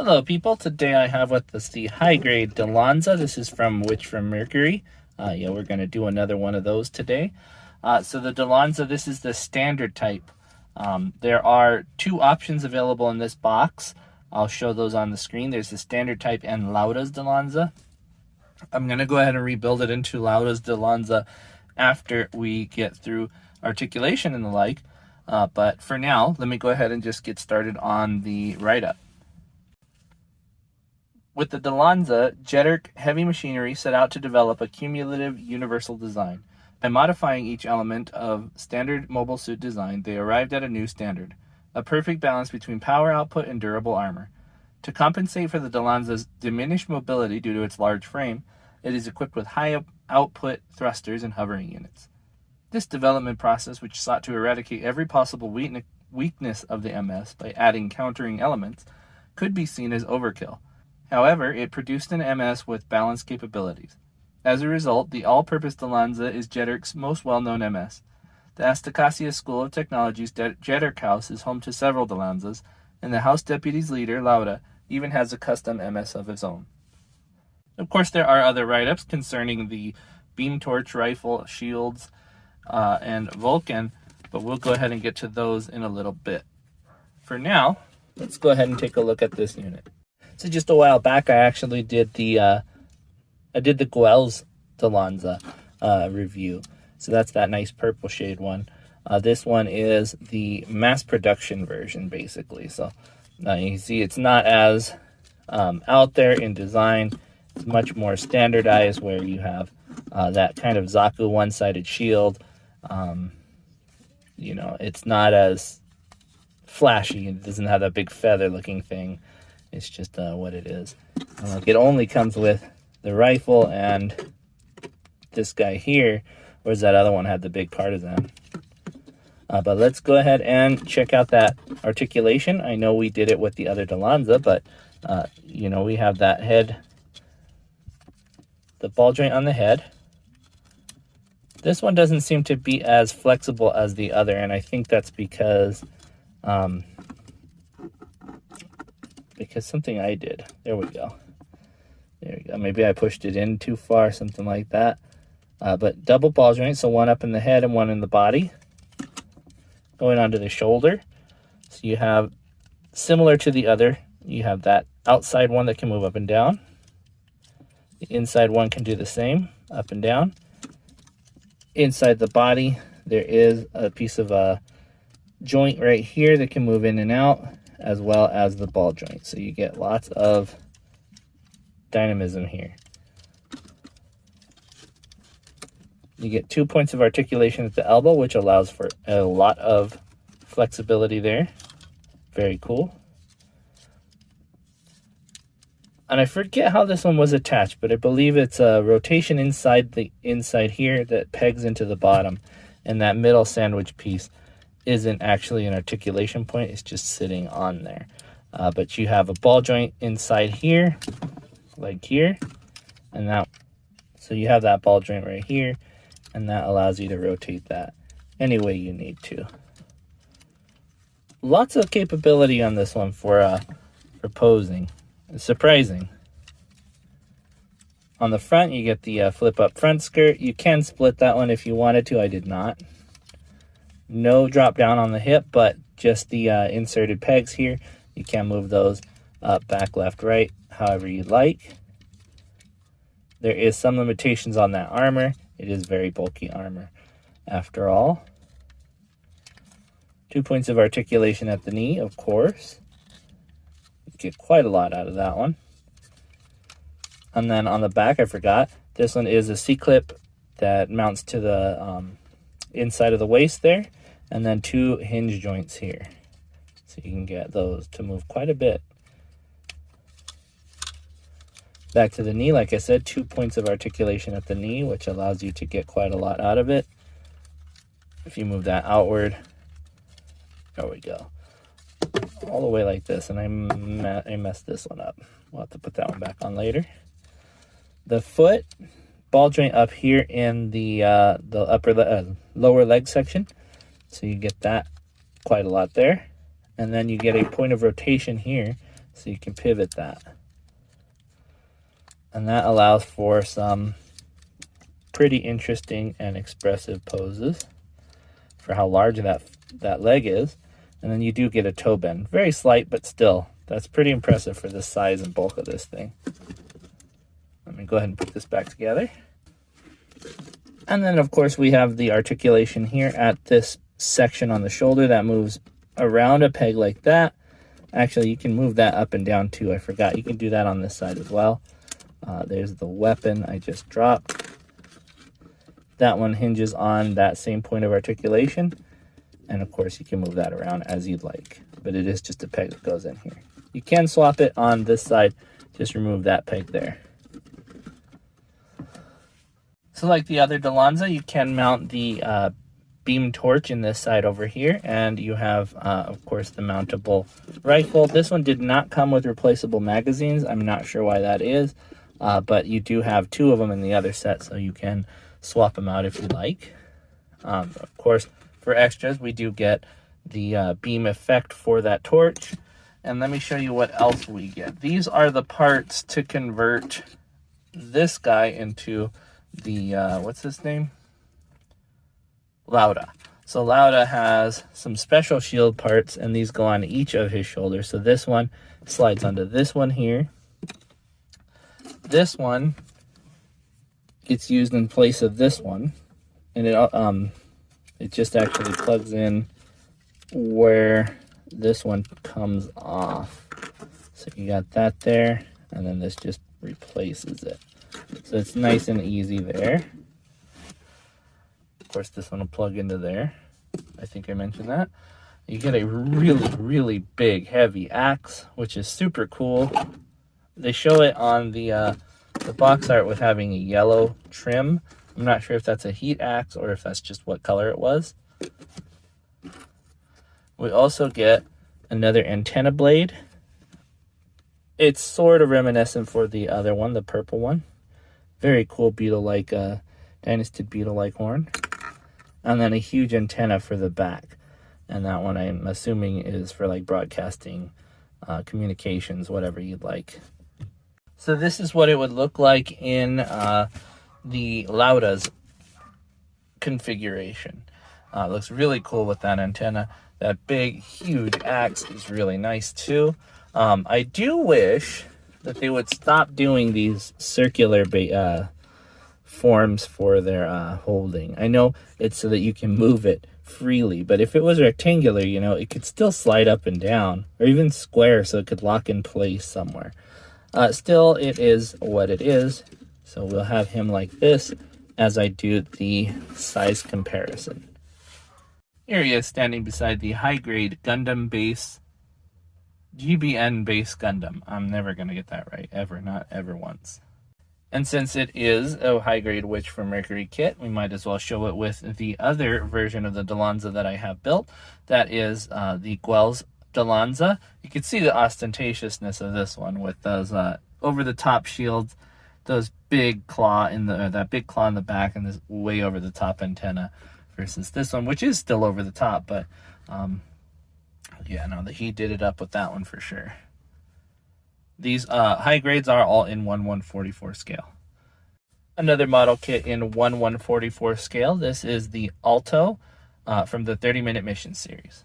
Hello people, today I have with us the high-grade Dilanza. This is from Mercury. Yeah, we're going to do another one of those today. So the Dilanza, this is the standard type. There are two options available in this box. I'll show those on the screen. There's the standard type and Lauda's Dilanza. I'm going to go ahead and rebuild it into Lauda's Dilanza after we get through articulation and the like. But for now, let me go ahead and just get started on the write-up. With the Dilanza, Jeterk Heavy Machinery set out to develop a cumulative universal design. By modifying each element of standard mobile suit design, they arrived at a new standard, a perfect balance between power output and durable armor. To compensate for the Dilanza's diminished mobility due to its large frame, it is equipped with high output thrusters and hovering units. This development process, which sought to eradicate every possible weakness of the MS by adding countering elements, could be seen as overkill. However, it produced an MS with balanced capabilities. As a result, the all-purpose Dilanza is Jeterk's most well-known MS. The Astacacia School of Technology's Jeterk House is home to several Dilanzas, and the House Deputy's leader, Lauda, even has a custom MS of its own. Of course, there are other write-ups concerning the beam torch rifle, shields, and Vulcan, but we'll go ahead and get to those in a little bit. For now, let's go ahead and take a look at this unit. So just a while back, I actually did the Guel's Dilanza review. So that's that nice purple shade one. This one is the mass production version, basically. So you can see it's not as out there in design. It's much more standardized, where you have that kind of Zaku one-sided shield. You know, it's not as flashy. It doesn't have that big feather-looking thing. It's just what it is. It only comes with the rifle and this guy here, whereas that other one had the big partisan. But let's go ahead and check out that articulation. I know we did it with the other Dilanza, but you know, we have that head, the ball joint on the head. This one doesn't seem to be as flexible as the other, and I think that's because something I did. There we go. There we go. Maybe I pushed it in too far, something like that. But double ball joint, so one up in the head and one in the body. Going onto the shoulder. So you have, similar to the other, you have that outside one that can move up and down. The inside one can do the same, up and down. Inside the body, there is a piece of a joint right here that can move in and out, as well as the ball joint. So you get lots of dynamism here. You get 2 points of articulation at the elbow, which allows for a lot of flexibility there. Very cool. And I forget how this one was attached, but I believe it's a rotation inside here that pegs into the bottom, and that middle sandwich piece isn't actually an articulation point, it's just sitting on there. But you have a ball joint inside here, like here, and that, so you have that ball joint right here, and that allows you to rotate that any way you need to. Lots of capability on this one for posing. It's surprising. On the front, you get the flip up front skirt. You can split that one if you wanted to. I did not. No drop down on the hip, but just the inserted pegs here. You can move those up, back, left, right, however you like. There is some limitations on that armor. It is very bulky armor after all. 2 points of articulation at the knee, of course. You get quite a lot out of that one. And then on the back, I forgot, this one is a C-clip that mounts to the inside of the waist there, and then 2 hinge joints here. So you can get those to move quite a bit. Back to the knee, like I said, 2 points of articulation at the knee, which allows you to get quite a lot out of it. If you move that outward, there we go. All the way like this, and I messed this one up. We'll have to put that one back on later. The foot, ball joint up here in the lower leg section. So you get that quite a lot there. And then you get a point of rotation here. So you can pivot that. And that allows for some pretty interesting and expressive poses for how large that leg is. And then you do get a toe bend. Very slight, but still, that's pretty impressive for the size and bulk of this thing. Let me go ahead and put this back together. And then, of course, we have the articulation here at this section on the shoulder that moves around a peg like that. Actually, you can move that up and down too. I forgot. You can do that on this side as well. There's the weapon I just dropped. That one hinges on that same point of articulation. And of course, you can move that around as you'd like. But it is just a peg that goes in here. You can swap it on this side. Just remove that peg there. So like the other Dilanza, you can mount the beam torch in this side over here. And you have, of course, the mountable rifle. This one did not come with replaceable magazines. I'm not sure why that is. But you do have 2 of them in the other set, so you can swap them out if you like. Of course, for extras, we do get the beam effect for that torch. And let me show you what else we get. These are the parts to convert this guy into the, what's his name? Lauda. So Lauda has some special shield parts, and these go on each of his shoulders. So this one slides onto this one here. This one gets used in place of this one, and it just actually plugs in where this one comes off. So you got that there, and then this just replaces it. So it's nice and easy there. Of course, this one will plug into there. I think I mentioned that. You get a really, really big, heavy axe, which is super cool. They show it on the box art with having a yellow trim. I'm not sure if that's a heat axe or if that's just what color it was. We also get another antenna blade. It's sort of reminiscent for the other one, the purple one. Very cool beetle-like, dynastid beetle-like horn. And then a huge antenna for the back. And that one I'm assuming is for like broadcasting, communications, whatever you'd like. So this is what it would look like in the Lauda's configuration. It looks really cool with that antenna. That big, huge axe is really nice too. I do wish that they would stop doing these circular forms for their holding. I know it's so that you can move it freely, but if it was rectangular, you know, it could still slide up and down, or even square so it could lock in place somewhere. Still, it is what it is. So we'll have him like this as I do the size comparison. Here he is standing beside the high-grade Gundam base, GBN base Gundam. I'm never going to get that right, ever, not ever once. And since it is a high-grade Witch from Mercury kit, we might as well show it with the other version of the Dilanza that I have built. That is the Guel's Dilanza. You can see the ostentatiousness of this one with those over-the-top shields, those big claw in the that big claw in the back, and this way over-the-top antenna, versus this one, which is still over the top, but yeah, no, he did it up with that one for sure. These high grades are all in 1/144 scale. Another model kit in 1/144 scale. This is the Alto from the 30-minute mission series.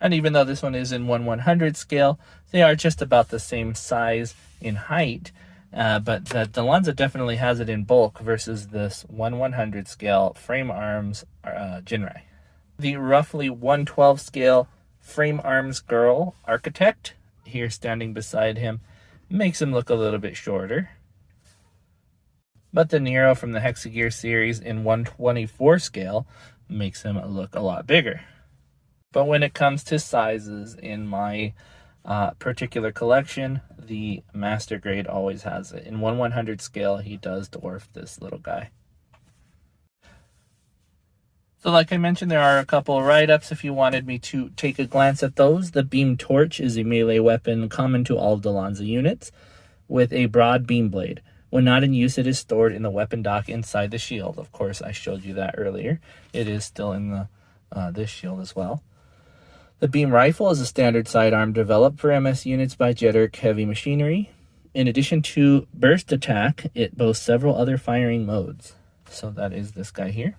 And even though this one is in 1/100 scale, they are just about the same size in height. But the Dilanza definitely has it in bulk versus this 1/100 scale frame arms Jinrai. The roughly 1/12 scale frame arms girl architect, here standing beside him, makes him look a little bit shorter. But the Nero from the Hexagear series in 1/24 scale makes him look a lot bigger. But when it comes to sizes in my particular collection, the master grade always has it. In 1/100 scale, he does dwarf this little guy. So like I mentioned, there are a couple of write-ups if you wanted me to take a glance at those. The beam torch is a melee weapon common to all Dilanza units with a broad beam blade. When not in use, it is stored in the weapon dock inside the shield. Of course, I showed you that earlier. It is still in the this shield as well. The beam rifle is a standard sidearm developed for MS units by Jeterk Heavy Machinery. In addition to burst attack, it boasts several other firing modes. So that is this guy here.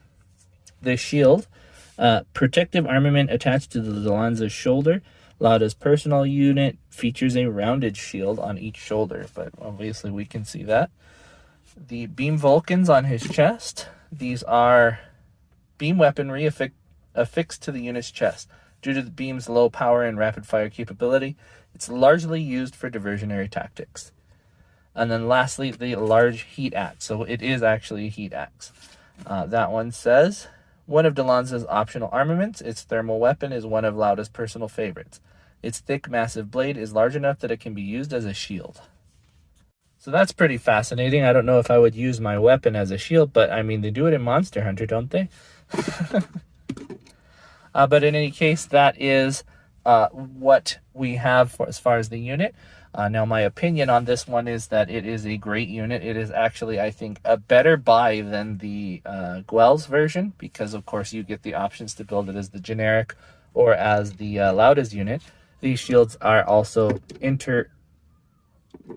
The shield, protective armament attached to the Dilanza's shoulder. Lauda's personal unit features a rounded shield on each shoulder, but obviously we can see that. The beam Vulcans on his chest. These are beam weaponry affixed to the unit's chest. Due to the beam's low power and rapid fire capability, it's largely used for diversionary tactics. And then lastly, the large heat axe. So it is actually a heat axe. That one says, one of Dilanza's optional armaments, its thermal weapon is one of Lauda's personal favorites. Its thick, massive blade is large enough that it can be used as a shield. So that's pretty fascinating. I don't know if I would use my weapon as a shield, but I mean, they do it in Monster Hunter, don't they? But in any case, that is what we have as far as the unit. Now, my opinion on this one is that it is a great unit. It is actually, I think, a better buy than the Guel's version, because, of course, you get the options to build it as the generic or as the Lauda's unit. These shields are also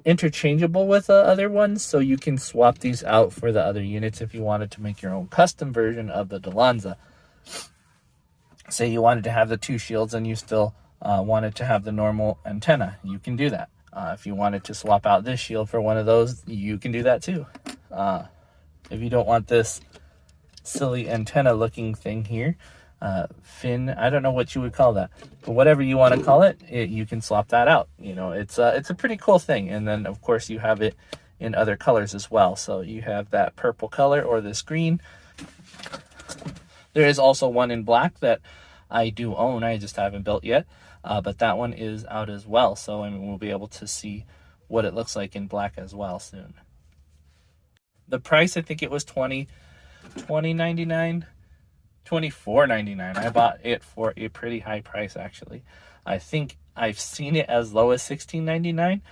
interchangeable with other ones, so you can swap these out for the other units if you wanted to make your own custom version of the Dilanza. Say you wanted to have the two shields and you still wanted to have the normal antenna, you can do that. If you wanted to swap out this shield for one of those, you can do that too. If you don't want this silly antenna looking thing here, fin, I don't know what you would call that, but whatever you want to call it, you can swap that out. You know, it's a pretty cool thing. And then of course you have it in other colors as well. So you have that purple color or this green. There is also one in black that I do own. I just haven't built yet, but that one is out as well. So I mean, we'll be able to see what it looks like in black as well soon. The price, I think it was $24.99. I bought it for a pretty high price, actually. I think I've seen it as low as $16.99,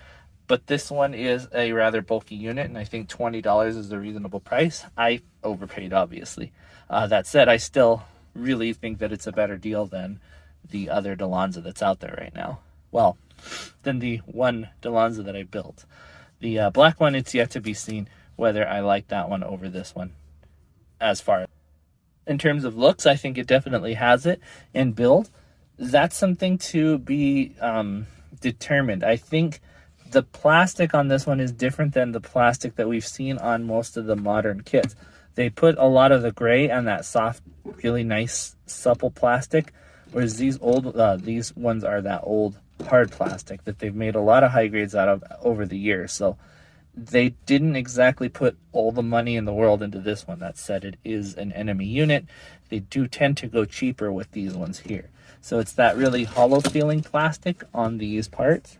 but this one is a rather bulky unit, and I think $20 is a reasonable price. I overpaid, obviously. That said, I still really think that it's a better deal than the other Dilanza that's out there right now. Well, than the one Dilanza that I built. The black one, it's yet to be seen whether I like that one over this one. As far as in terms of looks, I think it definitely has it. And build, that's something to be determined. I think the plastic on this one is different than the plastic that we've seen on most of the modern kits. They put a lot of the gray and that soft, really nice, supple plastic, whereas these ones are that old, hard plastic that they've made a lot of high grades out of over the years. So they didn't exactly put all the money in the world into this one. That said, it is an enemy unit. They do tend to go cheaper with these ones here. So it's that really hollow feeling plastic on these parts.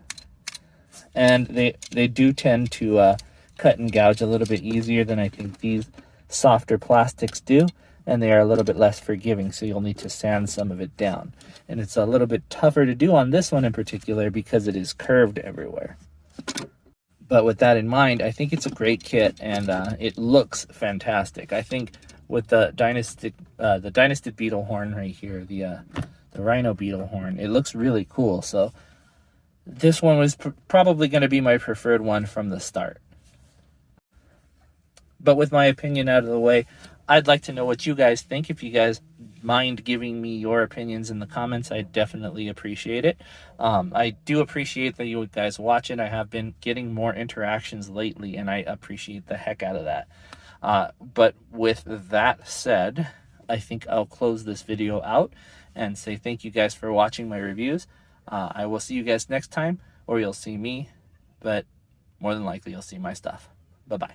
And they do tend to cut and gouge a little bit easier than I think these softer plastics do. And they are a little bit less forgiving, so you'll need to sand some of it down. And it's a little bit tougher to do on this one in particular because it is curved everywhere. But with that in mind, I think it's a great kit, and it looks fantastic. I think with the dynastic beetle horn right here, the rhino beetle horn, it looks really cool. So this one was probably going to be my preferred one from the start. But with my opinion out of the way, I'd like to know what you guys think. If you guys mind giving me your opinions in the comments, I definitely appreciate it. I do appreciate that you guys watch it. I have been getting more interactions lately, and I appreciate the heck out of that. But with that said, I think I'll close this video out and say thank you guys for watching my reviews. I will see you guys next time, or you'll see me, but more than likely you'll see my stuff. Bye-bye.